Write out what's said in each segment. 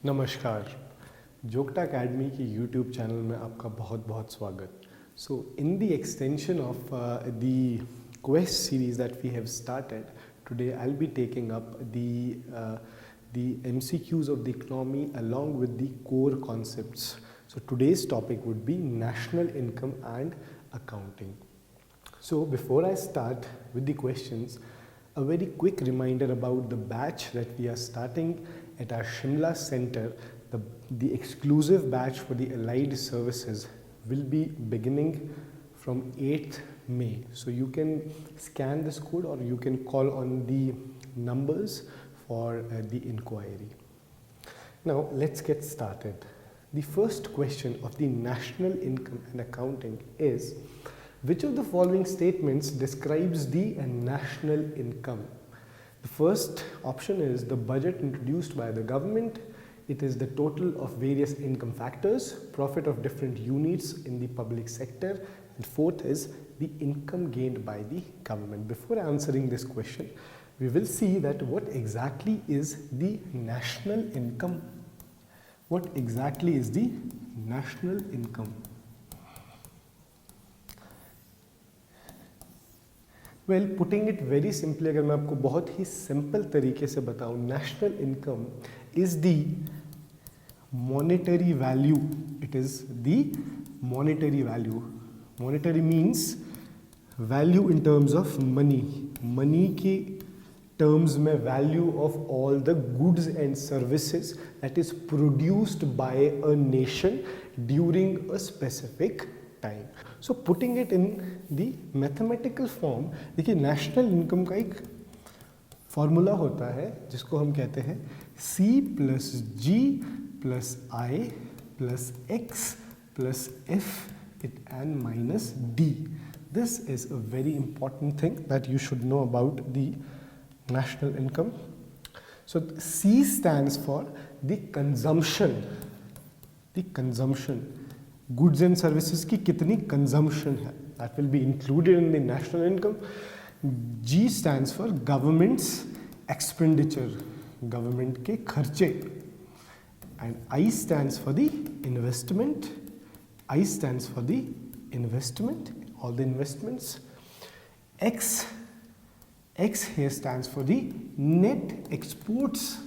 नमस्कार, जोगटा अकेडमी की YouTube channel में आपका बहुत बहुत स्वागत। So in the extension of the quest series that we have started today, I will be taking up the MCQs of the economy along with the core concepts. So today's topic would be national income and accounting. So before I start with the questions, a very quick reminder about the batch that we are starting at our Shimla center. The exclusive batch for the allied services will be beginning from 8th May. So you can scan this code or you can call on the numbers for the inquiry. Now let's get started. The first question of the national income and accounting is, which of the following statements describes the national income? The first option is the budget introduced by the government. It is the total of various income factors, profit of different units in the public sector, and fourth is the income gained by the government. Before answering this question, we will see that what exactly is the national income. What exactly is the national income? Well, putting it very simply, अगर मैं आपको बहुत ही simple तरीके से बताऊं, national income is the monetary value. It is the monetary value. Monetary means value in terms of money. Money के terms में value of all the goods and services that is produced by a nation during a specific time. So putting it in the mathematical form, देखिए national income का एक formula होता है जिसको हम कहते हैं C plus G plus I plus X plus F and minus D. This is a very important thing that you should know about the national income. So C stands for the consumption. The consumption. Goods and services की कितनी consumption है, that will be included in the national income. G stands for government's expenditure. Government के खर्चे. And I stands for the investment. I stands for the investment, all the investments. X here stands for the net exports.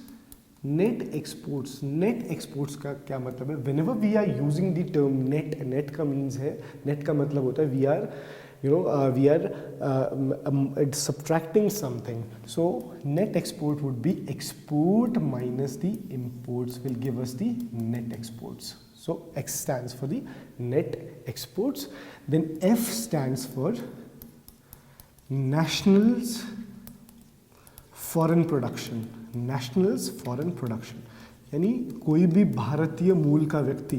Net exports. Net exports का क्या मतलब है? Whenever we are using the term net, net का means है, net का मतलब होता है we are subtracting something. So net export would be export minus the imports will give us the net exports. So X stands for the net exports. Then F stands for nationals foreign production. Nationals foreign production यानी कोई भी भारतीय मूल का व्यक्ति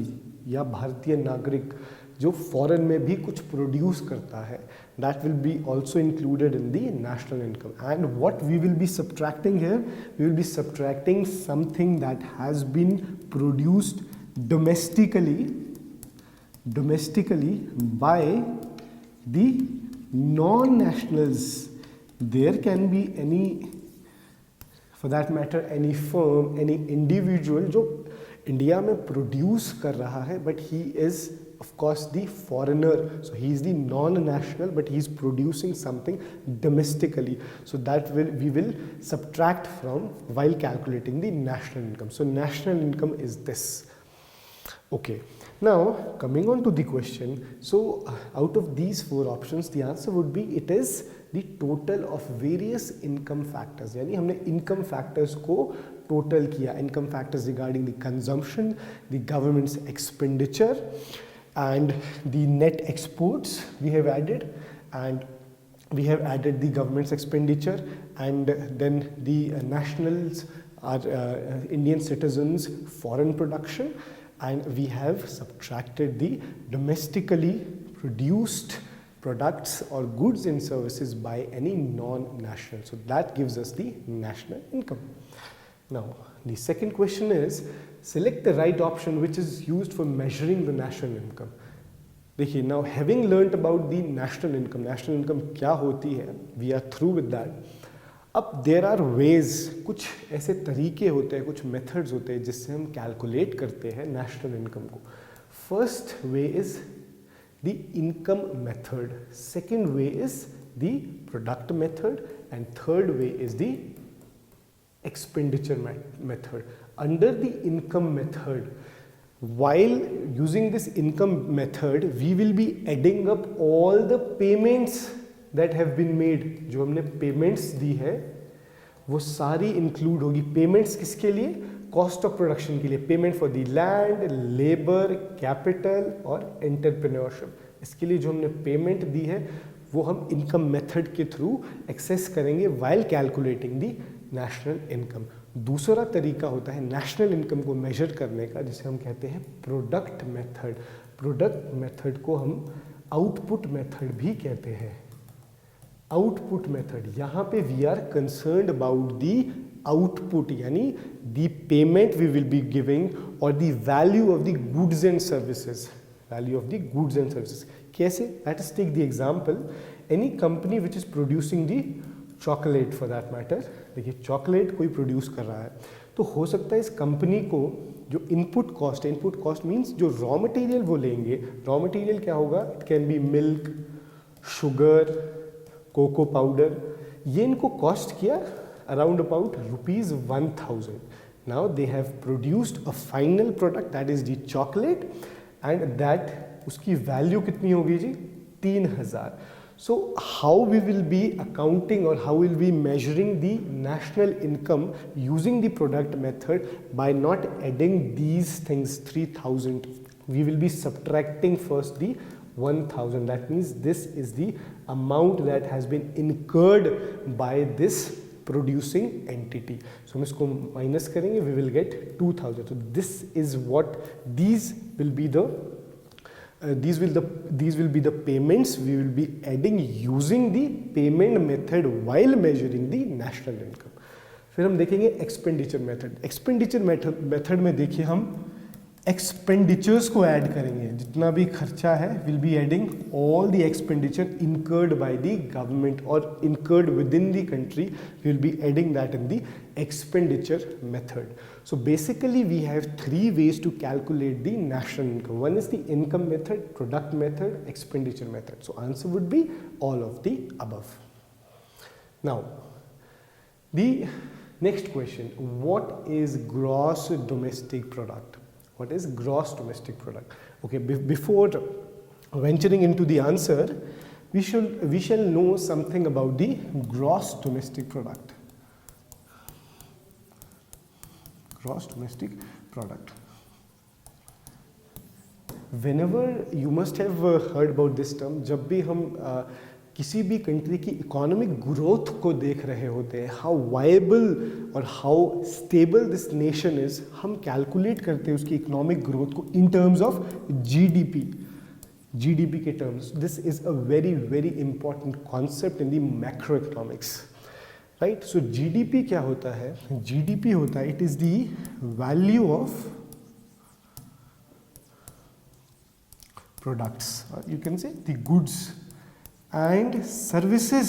या भारतीय नागरिक जो फॉरेन में भी कुछ प्रोड्यूस करता है, that will be also included in the national income. And what we will be subtracting here, we will be subtracting something that has been produced domestically by the non-nationals. There can be any, for that matter, any firm, any individual जो India में produce कर रहा है, but he is of course the foreigner, so he is the non-national but he is producing something domestically, so that we will subtract from while calculating the national income. So national income is this. Okay, now coming on to the question, so out of these four options the answer would be it is the total of various income factors. यानी हमने income factors को total किया, income factors regarding the consumption, the government's expenditure and the net exports we have added, and we have added the government's expenditure, and then the nationals are Indian citizens foreign production, and we have subtracted the domestically produced products or goods and services by any non-national. So that gives us the national income. Now the second question is, select the right option which is used for measuring the national income. देखिए, now having learnt about the national income क्या होती है, we are through with that. अब there are veg, कुछ ऐसे तरीके होते हैं, कुछ मेथड्स होते हैं जिससे हम कैलकुलेट करते हैं नेशनल इनकम को. First way is the income method, second way is the product method, and third way is the expenditure method. Under the income method, while using this income method, we will be adding up all the payments that have been made. जो हमने payments दी है वो सारी include होगी. payments किसके लिए? cost of production के लिए. payment for the land, labor, capital और entrepreneurship. इसके लिए जो हमने payment दी है वो हम income method के through access करेंगे while calculating the national income. दूसरा तरीका होता है नेशनल इनकम को मेजर करने का, जिसे हम कहते हैं प्रोडक्ट मेथड. प्रोडक्ट मेथड को हम आउटपुट मेथड भी कहते हैं. आउटपुट मेथड, यहाँ पे we are concerned about the output, यानी the payment we will be giving और the value of the goods and services. Value of the goods and services कैसे? Let us take the example, any company which is producing the chocolate for that matter. देखिए chocolate कोई produce कर रहा है तो हो सकता है इस कंपनी को जो इनपुट कॉस्ट है, इनपुट कॉस्ट मीन्स जो रॉ मटेरियल वो लेंगे, रॉ मटेरियल क्या होगा? It can be milk, sugar, cocoa powder. ये इनको कॉस्ट किया around about ₹1000. Now they have produced a final product that is the chocolate, and that उसकी वैल्यू कितनी होगी जी? 3000. So how we will be accounting or how we will be measuring the national income using the product method by not adding these things 3000. We will be subtracting first the 1000. That means this is the amount that has been incurred by this producing entity. So हम इसको minus करेंगे, we will get 2000. So this is what these will be the these will be the payments we will be adding using the payment method while measuring the national income. फिर हम देखेंगे expenditure method. Expenditure method में देखिए हम expenditures को add करेंगे. जितना भी खर्चा है will be adding all the expenditure incurred by the government और incurred within the country, we will be adding that in the expenditure method. So basically we have three ways to calculate the national income. One is the income method, product method, expenditure method. So answer would be all of the above. Now the next question, what is gross domestic product? What is gross domestic product? Okay, before venturing into the answer, we shall know something about the gross domestic product. Gross domestic product. Whenever you must have heard about this term, जब भी हम किसी भी country की economic growth को देख रहे होते हैं, हाउ वायबल और how stable this nation is, हम कैलकुलेट करते हैं उसकी इकोनॉमिक ग्रोथ को in terms of GDP. GDP के terms. This is a very very important concept in the macroeconomics. Right. So GDP क्या होता है? जीडीपी होता है, it is the value of products, you can say the goods and services,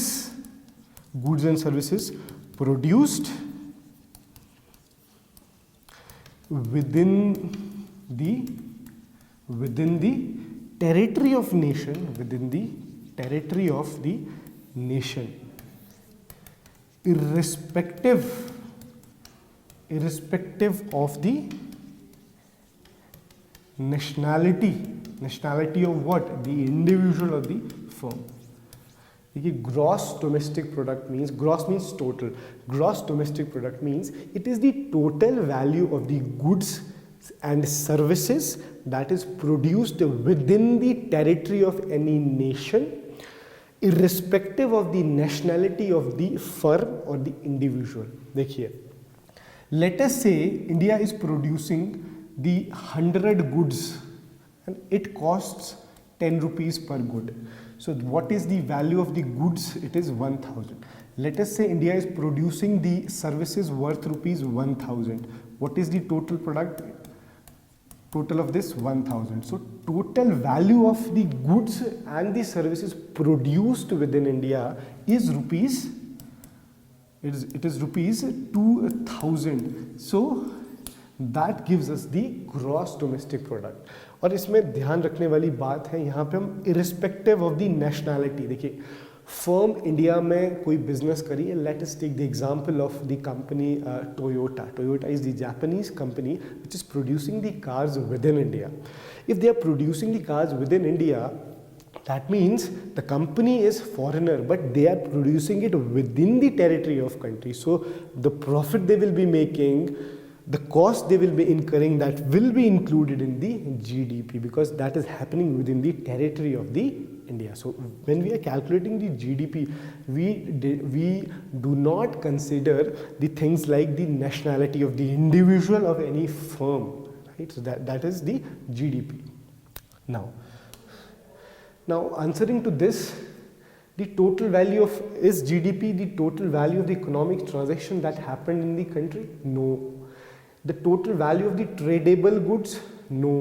goods and services produced within the territory of nation, within the territory of the nation, irrespective of the nationality of what? The individual or the firm. देखिए gross domestic product means, gross means total, gross domestic product means it is the total value of the goods and services that is produced within the territory of any nation, irrespective of the nationality of the firm or the individual. देखिए, let us say India is producing the 100 goods and it costs 10 rupees per good. So what is the value of the goods? It is 1000. Let us say India is producing the services worth rupees 1000. What is the total product? Total of this 1000. So total value of the goods and the services produced within India is rupees it is rupees 2000. So that gives us the gross domestic product. और इसमें ध्यान रखने वाली बात है यहाँ पे हम irrespective of the nationality, देखिए फर्म इंडिया में कोई बिजनेस करी है, let us take the example of the company Toyota. Toyota is the Japanese company which is producing the cars within India. If they are producing the cars within India, that means the company is foreigner but they are producing it within the territory of country. So the profit they will be making, the cost they will be incurring, that will be included in the GDP because that is happening within the territory of the India. So when we are calculating the GDP, we do not consider the things like the nationality of the individual of any firm, right? So that is the GDP. Now answering to this, the total value of is GDP the total value of the economic transaction that happened in the country? No. The total value of the tradable goods? No.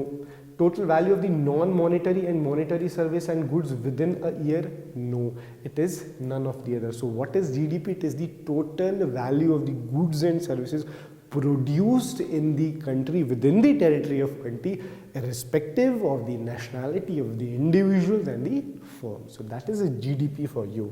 Total value of the non-monetary and monetary service and goods within a year? No. It is none of the other. So what is GDP? It is the total value of the goods and services produced in the country within the territory of country, irrespective of the nationality of the individuals and the firm. So that is a GDP for you.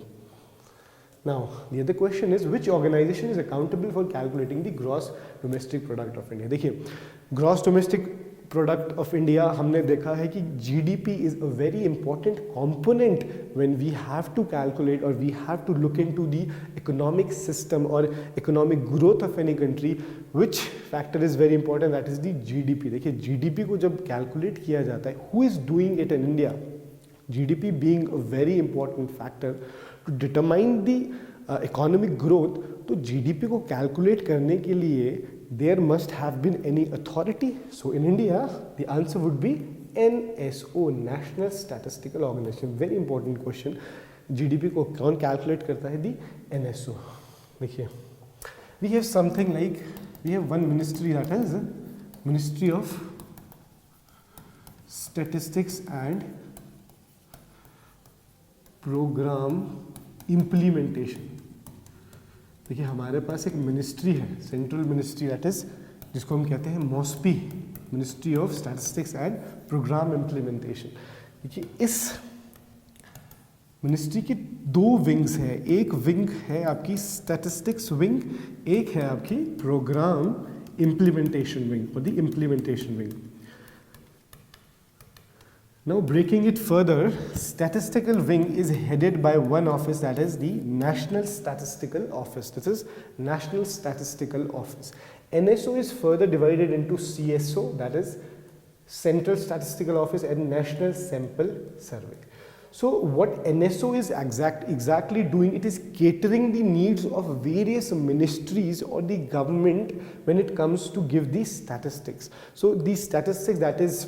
Now the other question is, which organization is accountable for calculating the gross domestic product of India? देखिए gross domestic product of India हमने देखा है कि GDP is a very important component when we have to calculate or we have to look into the economic system or economic growth of any country. Which factor is very important? That is the GDP. देखिए GDP को जब calculate किया जाता है, who is doing it in India? GDP being a very important factor to determine the economic growth, तो GDP को calculate करने के लिए there must have been any authority. So in India the answer would be NSO, National Statistical Organization. Very important question. GDP को कौन calculate करता है? The NSO. देखिए we have something like, we have one ministry, that is Ministry of Statistics and Program Implementation. देखिए हमारे पास एक ministry है, central ministry, that is जिसको हम कहते हैं MoSPI, ministry of statistics and programme implementation. देखिए इस मिनिस्ट्री की दो विंग्स है. एक विंग है आपकी स्टैटिस्टिक्स विंग, एक है आपकी प्रोग्राम इम्प्लीमेंटेशन विंग और the implementation wing. Now breaking it further, statistical wing is headed by one office, that is the National Statistical Office. This is National Statistical Office. NSO is further divided into CSO, that is Central Statistical Office, and National Sample Survey. So what NSO is exactly doing, it is catering the needs of various ministries or the government when it comes to give the statistics. So the statistics that is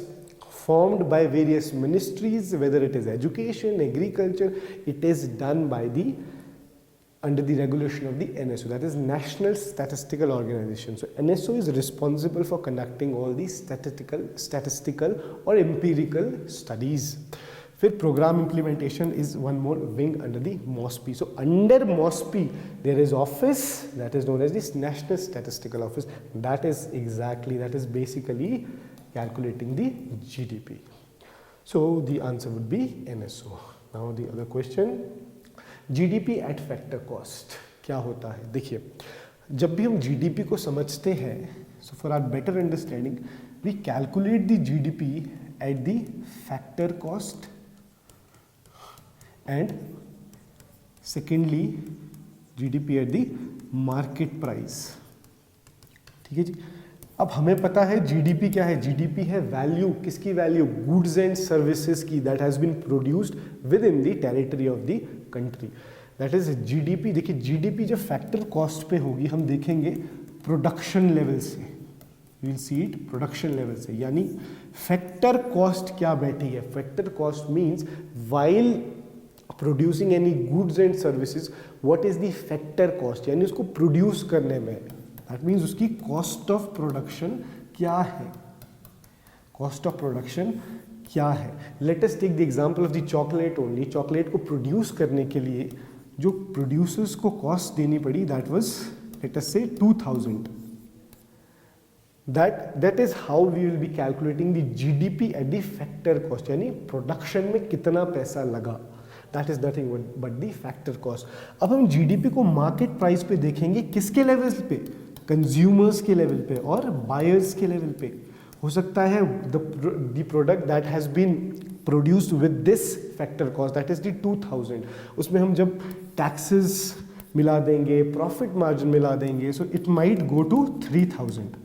formed by various ministries, whether it is education, agriculture, it is done by under the regulation of the NSO, that is National Statistical Organization. So NSO is responsible for conducting all the statistical or empirical studies. फिर program implementation is one more wing under the MOSPI. So under MOSPI there is office that is known as this National Statistical Office. That is basically calculating the GDP. So the answer would be NSO. Now the other question, GDP at factor cost क्या होता है? देखिए जब भी हम GDP को समझते हैं, so for our better understanding we calculate the GDP at the factor cost and secondly GDP at the market price. ठीक है जी. अब हमें पता है GDP क्या है. GDP है वैल्यू, किसकी वैल्यू? गुड्स एंड सर्विसेज की, that has been produced within the territory of the country, that is GDP. देखिए GDP जब फैक्टर कॉस्ट पे होगी हम देखेंगे प्रोडक्शन लेवल से, we will see it production level से. यानी फैक्टर कॉस्ट क्या बैठी है? Factor cost means while producing any goods and services what is the factor cost, यानी उसको प्रोड्यूस करने में, दैट मीन्स उसकी कॉस्ट ऑफ प्रोडक्शन क्या है. कॉस्ट ऑफ प्रोडक्शन क्या है? Let us take the example of the chocolate only. Chocolate को प्रोड्यूस करने के लिए जो प्रोड्यूसर्स को कॉस्ट देनी पड़ी दैट वाज लेट अस से 2000. That is how we will be calculating the GDP at the factor cost, यानी प्रोडक्शन में कितना पैसा लगा. That is nothing but the factor cost. अब हम GDP को मार्केट प्राइस पे देखेंगे किसके लेवल पे, कंज्यूमर्स के लेवल पे और बायर्स के लेवल पे. हो सकता है the product that has been produced with this factor cost that is the 2000, उसमें हम जब taxes मिला देंगे, profit margin मिला देंगे, so it might go to 3000.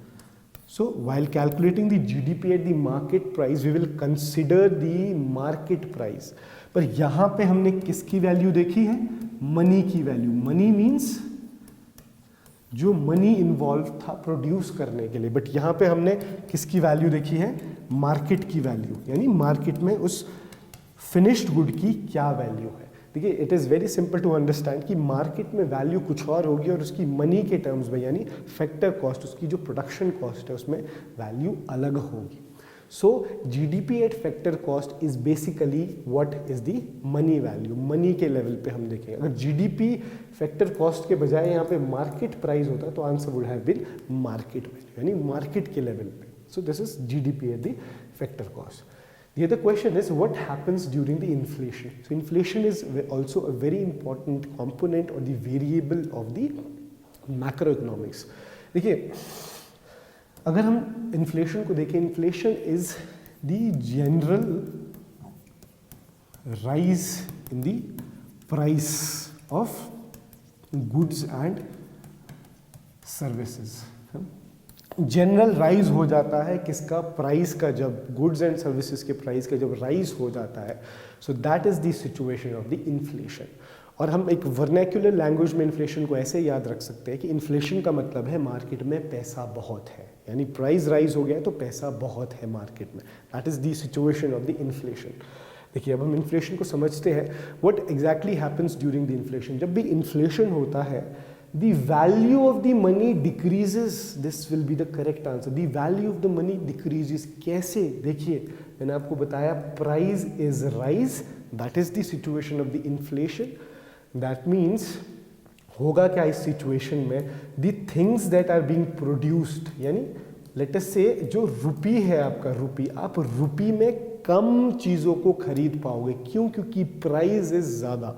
So while calculating the GDP at the market price, we will consider the market price. पर यहाँ पे हमने किसकी वैल्यू देखी है, मनी की वैल्यू. मनी मीन्स जो मनी इन्वॉल्व था प्रोड्यूस करने के लिए, बट यहाँ पे हमने किसकी वैल्यू देखी है, मार्केट की वैल्यू, यानी मार्केट में उस फिनिश्ड गुड की क्या वैल्यू है. देखिए it is very simple to understand कि मार्केट में वैल्यू कुछ और होगी और उसकी मनी के टर्म्स में यानी फैक्टर कॉस्ट, उसकी जो प्रोडक्शन कॉस्ट है उसमें वैल्यू अलग होगी. So GDP at factor cost is basically what is the money value. Money के लेवल पे हम देखें, अगर जीडीपी फैक्टर कॉस्ट के बजाय यहाँ पे मार्केट प्राइस होता तो answer would have been market value, यानी मार्केट के लेवल पे. So this is GDP at the factor cost. The other question is what happens during the inflation. So inflation is also a very important component or the variable of the macroeconomics. देखिए अगर हम inflation को देखें, inflation is the general rise in the price of goods and services. General rise हो जाता है किसका, price का, जब गुड्स एंड सर्विसेज के प्राइस का जब राइज हो जाता है. So that is the situation of the inflation. और हम एक वर्नैक्युलर लैंग्वेज में इन्फ्लेशन को ऐसे याद रख सकते हैं कि इन्फ्लेशन का मतलब है मार्केट में पैसा बहुत है, यानी प्राइस राइज हो गया तो पैसा बहुत है मार्केट में. That is the situation of the inflation. देखिए अब हम इन्फ्लेशन को समझते हैं. What exactly happens during the inflation. जब भी इन्फ्लेशन होता है the value of the money decreases. This will be the correct answer. The value of the money decreases. कैसे, देखिए मैंने आपको बताया price is rise, that is the situation of the inflation. That means होगा क्या इस situation में, the things that are being produced, यानी let us say जो रुपी है आपका, रुपी, आप रुपी में कम चीज़ों को खरीद पाओगे. क्यों, क्योंकि प्राइस इज ज़्यादा.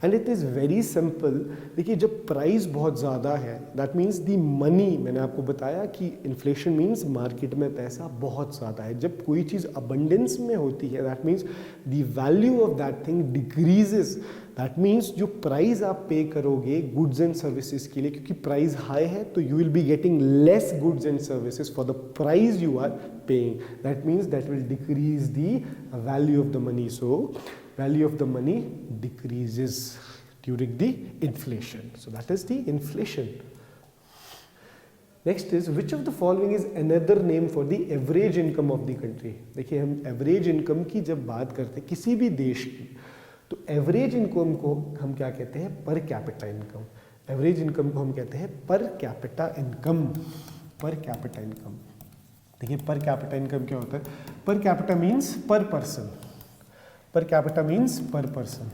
And it is very simple. देखिए जब प्राइस बहुत ज़्यादा है दैट मीन्स दी मनी, मैंने आपको बताया कि इन्फ्लेशन मीन्स मार्केट में पैसा बहुत ज़्यादा है. जब कोई चीज़ अबंडेंस में होती है that means the value of that thing decreases. That means जो प्राइस आप पे करोगे गुड्स एंड सर्विसेज के लिए, क्योंकि प्राइस हाई है तो you will be getting less goods and services for the price you are paying. That means that will decrease the value of the money. So value of the money decreases during the inflation. So that is the inflation. Next is which of the following is another name for the average income of the country. देखिए हम average income की जब बात करते हैं किसी भी देश की, तो average income को हम क्या कहते हैं, per capita income. Average income को हम कहते हैं per capita income. Per capita income. देखिए per capita income क्या होता है, per capita means per person. Per capita means पर पर्सन.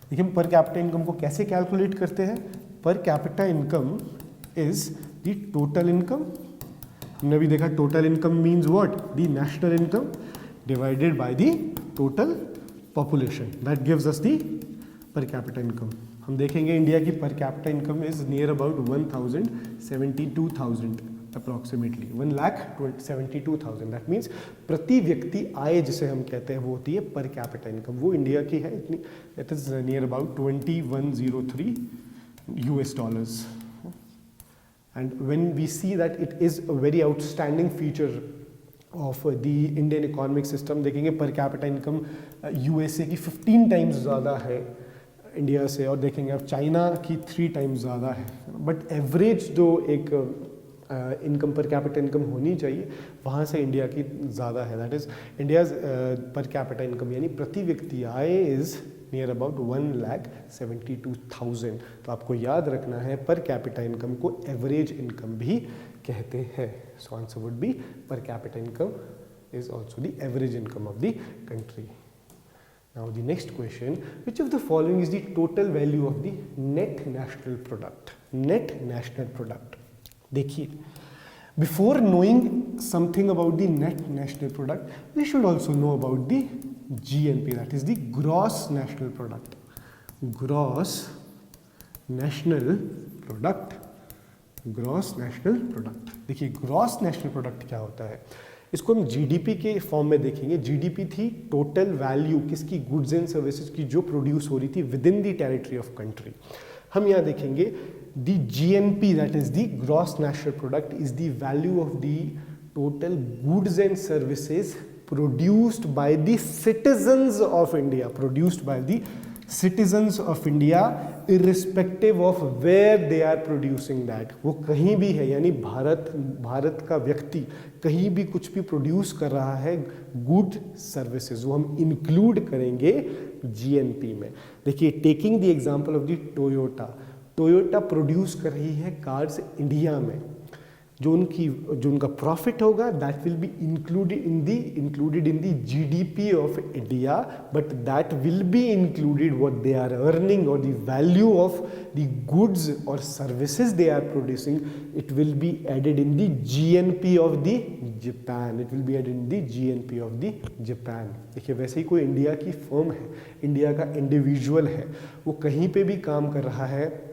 देखिए हम पर कैपिटा इनकम को कैसे कैलकुलेट करते हैं. Per capita income is the total income. हमने अभी देखा total income means what, the national income divided by the total population. That gives us the per capita income. हम देखेंगे इंडिया की per capita income is near about 1,72,000 approximately 1,72,000. That means प्रति व्यक्ति आय जिसे हम कहते हैं वो होती है पर कैपिटा इनकम. वो इंडिया की है इतनी, it is near about 2103 $. And when we see that it is a very outstanding feature of the Indian economic system. देखेंगे पर कैपिटा इनकम यूएसए की 15 टाइम्स ज़्यादा है इंडिया से, और देखेंगे अब चाइना की 3 टाइम्स ज़्यादा है. बट एवरेज जो एक इनकम पर कैपिटा इनकम होनी चाहिए वहाँ से इंडिया की ज़्यादा है. That is India's per capita income यानी प्रति व्यक्ति आय इज़ नियर अबाउट 1,72,000. तो आपको याद रखना है पर कैपिटा इनकम को एवरेज इनकम भी कहते हैं. So answer would be per capita income is also the average income of the country. Now the next question, which of the following is the total value of the net national product? Net national product. देखिए, before knowing something about the net national product, we should also know about the GNP, that is the gross national product. Gross national product. Gross national product. देखिए gross national product क्या होता है, इसको हम GDP के form में देखेंगे. GDP थी टोटल वैल्यू किसकी, गुड्स एंड सर्विसेज की, जो प्रोड्यूस हो रही थी within the territory of country. हम यहाँ देखेंगे the GNP, that is the gross national product, is the value of the total goods and services produced by the citizens of India. Produced by the citizens of India irrespective of where they are producing that. वो कहीं भी है, यानी भारत का व्यक्ति कहीं भी कुछ भी प्रोड्यूस कर रहा है गुड सर्विसेज, वो हम इंक्लूड करेंगे जीएनपी में. देखिए taking the example of the Toyota produce कर रही है कार्स इंडिया में. जो उनका प्रॉफिट होगा that will be included in the GDP of India, but that will be included what they are earning और the value of the goods और services they are producing. It will be added in the GNP of the Japan. It will be added in the GNP of the Japan. देखिए वैसे ही कोई India की firm है, India का individual है, वो कहीं पे भी काम कर रहा है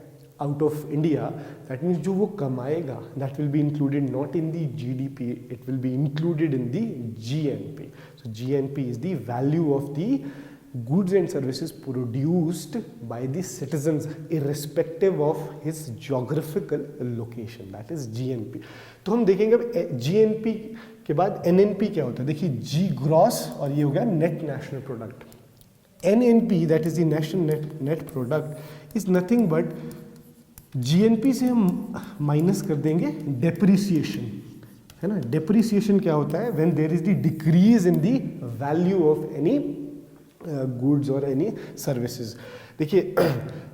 out of India, that means जो वो कमाएगा that will be included not in the GDP, it will be included in the GNP. So GNP is the value of the goods and services produced by the citizens irrespective of his geographical location, that is GNP. तो हम देखेंगे अब GNP के बाद NNP क्या होता है. देखिए G ग्रॉस और ये हो गया net national product. NNP that is the national net product is nothing but GNP से हम माइनस कर देंगे डेप्रिसिएशन, है ना. डेप्रिसिएशन क्या होता है, when there is the decrease in the value of any goods और एनी सर्विसेज. देखिए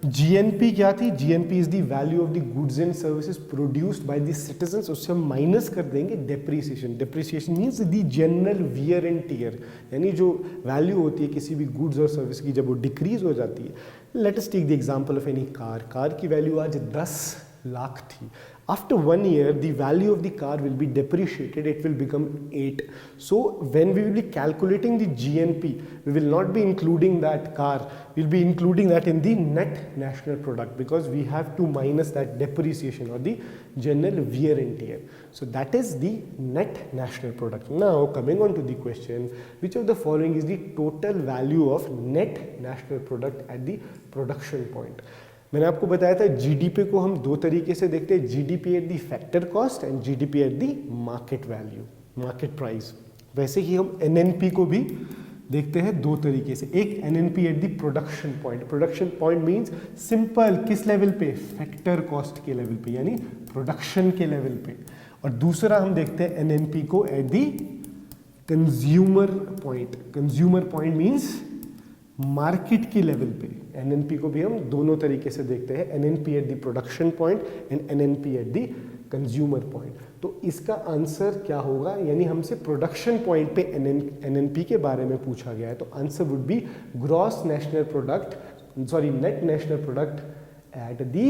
जीएनपी क्या थी, GNP is the value of the goods and services produced by the citizens. उससे हम माइनस कर देंगे depreciation. Depreciation means the general wear and tear, यानी जो वैल्यू होती है किसी भी गुड्स और सर्विस की जब वो डिक्रीज हो जाती है. Let us take the example of any car. Car की वैल्यू आज 10 लाख थी. After 1 year, the value of the car will be depreciated, it will become 8. So when we will be calculating the GNP, we will not be including that car, we will be including that in the net national product, because we have to minus that depreciation or the general wear and tear. So that is the net national product. Now coming on to the question, which of the following is the total value of net national product at the production point? मैंने आपको बताया था GDP को हम दो तरीके से देखते हैं, GDP at the factor cost and GDP at the market value, market price. वैसे ही हम एनएनपी को भी देखते हैं दो तरीके से. एक NNP at the production point. Production point means simple किस लेवल पे, फैक्टर कॉस्ट के लेवल पे, यानी प्रोडक्शन के लेवल पे. और दूसरा हम देखते हैं एनएनपी को at the consumer point. Consumer point means market की लेवल पे. एनएनपी को भी हम दोनों तरीके से देखते हैं, NNP at the production point and NNP at the consumer point. तो इसका आंसर क्या होगा, यानी हमसे प्रोडक्शन पॉइंट पे एनएनपी के बारे में पूछा गया है, तो answer would be gross national product, sorry net national product at the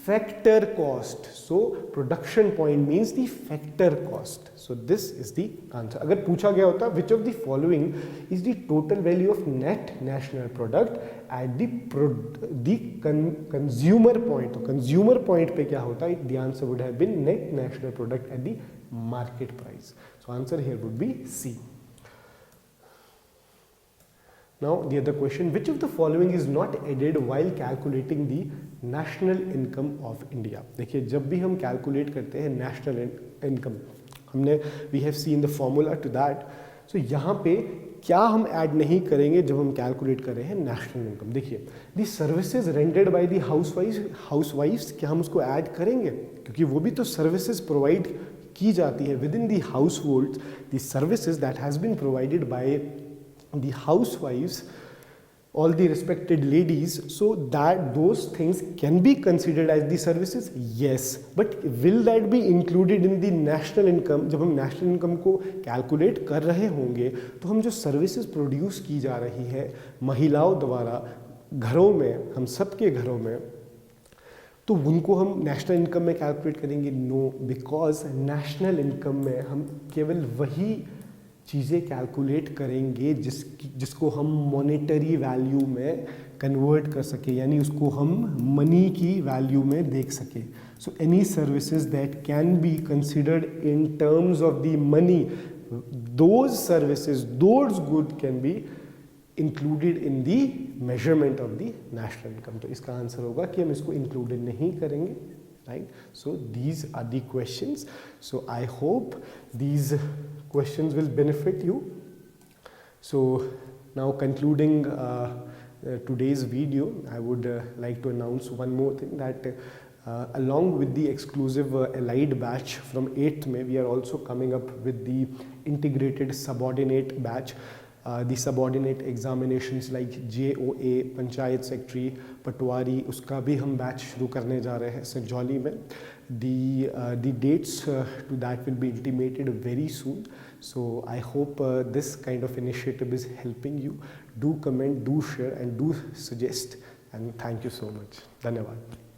factor cost. So production point means the factor cost. So this is the answer. अगर पूछा गया होता which of the following is the total value of net national product at the consumer point. तो consumer point पे क्या होता है, the answer would have been net national product at the market price. So answer here would be C. Now the other question, which of the following is not added while calculating the national income of India? देखिए जब भी हम calculate करते हैं national income, हमने we have seen the formula to that. So यहाँ पे क्या हम ऐड नहीं करेंगे जब हम कैलकुलेट कर रहे हैं नेशनल इनकम. देखिए the services rendered by the हाउसवाइफ्स, क्या हम उसको ऐड करेंगे, क्योंकि वो भी तो सर्विसेज प्रोवाइड की जाती है within the household. The services that has been provided by the housewives all the respected ladies, so that those things can be considered as the services, yes, but will that be included in the national income? जब हम national income को calculate कर रहे होंगे तो हम जो services produce की जा रही है महिलाओं द्वारा घरों में, हम सबके घरों में, तो उनको हम नेशनल इनकम में कैलकुलेट करेंगे? नो, बिकॉज नेशनल इनकम में हम केवल वही चीज़ें कैलकुलेट करेंगे जिसको हम मॉनेटरी वैल्यू में कन्वर्ट कर सके, यानी उसको हम मनी की वैल्यू में देख सके. So any services that can be considered in terms of the money, those services, those good can be included in the measurement of the national income. तो इसका आंसर होगा कि हम इसको इंक्लूडेड नहीं करेंगे. Right, so these are the questions. So I hope these questions will benefit you. So now concluding today's video, I would like to announce one more thing, that along with the exclusive allied batch from 8th May, we are also coming up with the integrated subordinate batch. The subordinate examinations like JOA, panchayat secretary, patwari, उसका भी हम batch शुरू करने जा रहे हैं संजौली में. The dates to that will be intimated very soon. So I hope this kind of initiative is helping you. Do comment, do share and do suggest, and thank you so much. धन्यवाद.